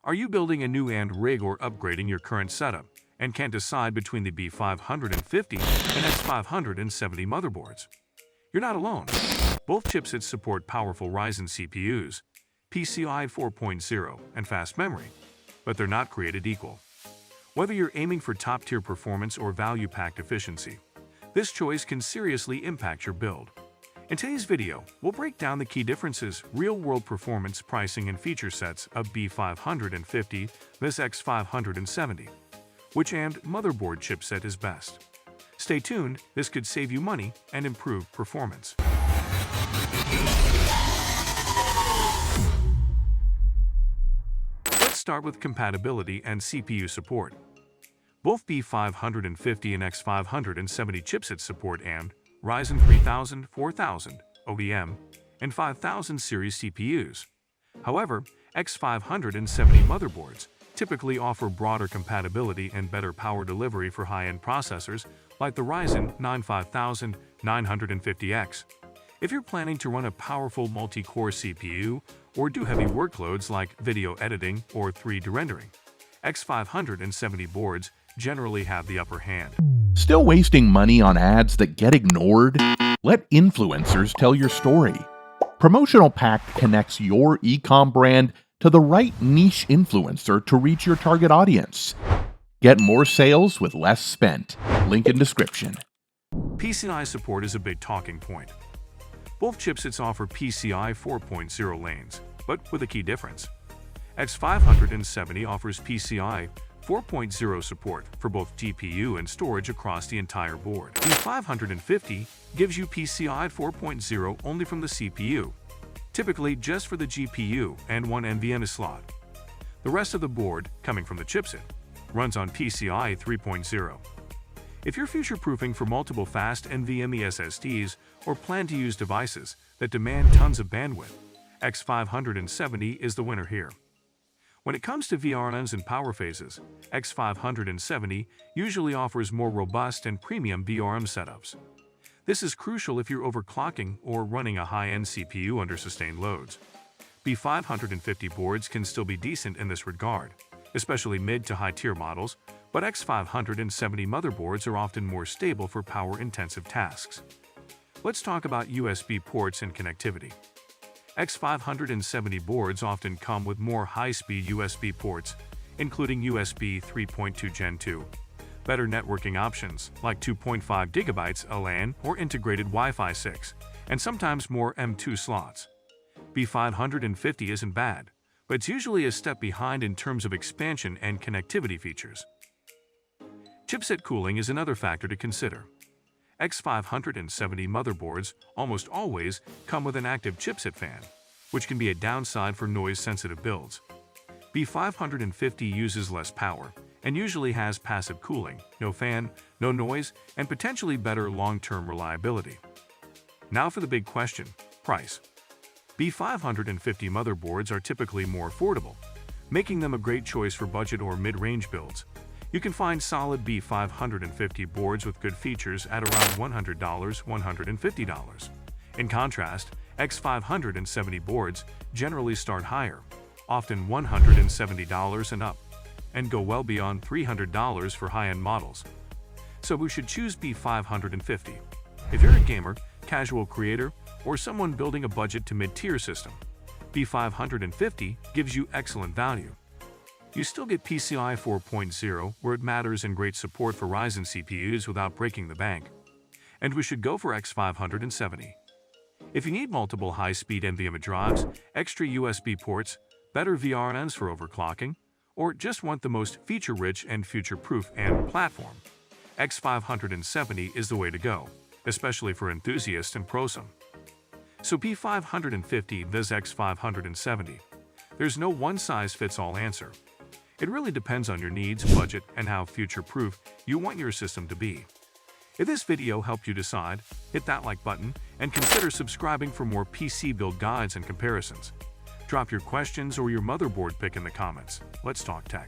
Are you building a new AMD rig or upgrading your current setup and can't decide between the B550 and X570 motherboards? You're not alone. Both chipsets support powerful Ryzen CPUs, PCIe 4.0, and fast memory, but they're not created equal. Whether you're aiming for top-tier performance or value-packed efficiency, this choice can seriously impact your build. In today's video, we'll break down the key differences, real-world performance, pricing, and feature sets of B550 vs X570. Which AMD motherboard chipset is best? Stay tuned, this could save you money and improve performance. Let's start with compatibility and CPU support. Both B550 and X570 chipsets support AMD Ryzen 3000, 4000, OEM, and 5000 series CPUs. However, X570 motherboards typically offer broader compatibility and better power delivery for high-end processors like the Ryzen 9 5950X. If you're planning to run a powerful multi-core CPU or do heavy workloads like video editing or 3D rendering, X570 boards generally have the upper hand. Still wasting money on ads that get ignored? Let influencers tell your story. Promotional Pack connects your e-com brand to the right niche influencer to reach your target audience. Get more sales with less spent. Link in description. PCIe support is a big talking point. Both chipsets offer PCIe 4.0 lanes, but with a key difference. X570 offers PCIe 4.0 support for both GPU and storage across the entire board. B550 gives you PCIe 4.0 only from the CPU, typically just for the GPU and one NVMe slot. The rest of the board, coming from the chipset, runs on PCIe 3.0. If you're future-proofing for multiple fast NVMe SSDs or plan to use devices that demand tons of bandwidth, X570 is the winner here. When it comes to VRMs and power phases, X570 usually offers more robust and premium VRM setups. This is crucial if you're overclocking or running a high-end CPU under sustained loads. B550 boards can still be decent in this regard, especially mid to high-tier models, but X570 motherboards are often more stable for power-intensive tasks. Let's talk about USB ports and connectivity. X570 boards often come with more high-speed USB ports, including USB 3.2 Gen 2, better networking options like 2.5 GB LAN or integrated Wi-Fi 6, and sometimes more M2 slots. B550 isn't bad, but it's usually a step behind in terms of expansion and connectivity features. Chipset cooling is another factor to consider. X570 motherboards almost always come with an active chipset fan, which can be a downside for noise-sensitive builds. B550 uses less power and usually has passive cooling, no fan, no noise, and potentially better long-term reliability. Now for the big question, price. B550 motherboards are typically more affordable, making them a great choice for budget or mid-range builds. You can find solid B550 boards with good features at around $100, $150. In contrast, X570 boards generally start higher, often $170 and up, and go well beyond $300 for high-end models. So we should choose B550. If you're a gamer, casual creator, or someone building a budget to mid-tier system, B550 gives you excellent value. You still get PCIe 4.0 where it matters and great support for Ryzen CPUs without breaking the bank. And we should go for X570. If you need multiple high-speed NVMe drives, extra USB ports, better VRMs for overclocking, or just want the most feature-rich and future-proof AMD platform, X570 is the way to go, especially for enthusiasts and prosum. So B550 vs X570. There's no one-size-fits-all answer. It really depends on your needs, budget, and how future-proof you want your system to be. If this video helped you decide, hit that like button and consider subscribing for more PC build guides and comparisons. Drop your questions or your motherboard pick in the comments. Let's talk tech.